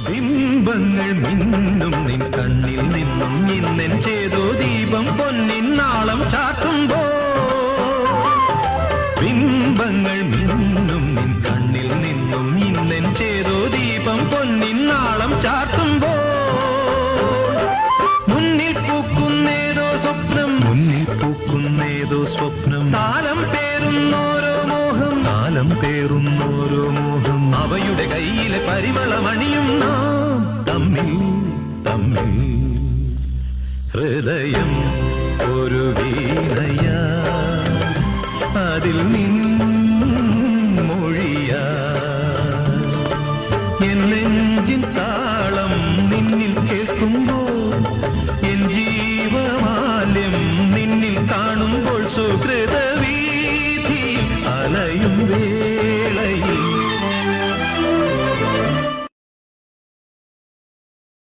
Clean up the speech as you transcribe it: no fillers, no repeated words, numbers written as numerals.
ബിംബങ്ങൾ മിന്നും നിൻ കണ്ണിൽ നിന്നും ഇന്നൻ ചേതോ ദീപം പൊന്നിൻ നാളം ചാർത്തുമ്പോ ബിംബങ്ങൾ മിന്നും നിൻ കണ്ണിൽ നിന്നും ഇന്നൻ ചേതോ ദീപം പൊന്നിൻ നാളം ചാർത്തുമ്പോ മുന്നിൽ പൂക്കുന്നേതോ സ്വപ്നം കാലം പേറുന്നോരോ മോഹം അവയുടെ കയ്യിലെ പരിമളമണിയും നാം തമ്മിൽ ഹൃദയം ഒരു വീണയാ അതിൽ മൊഴിയാ എൻ നെഞ്ചിൻ താളം നിന്നിൽ കേൾക്കുമ്പോൾ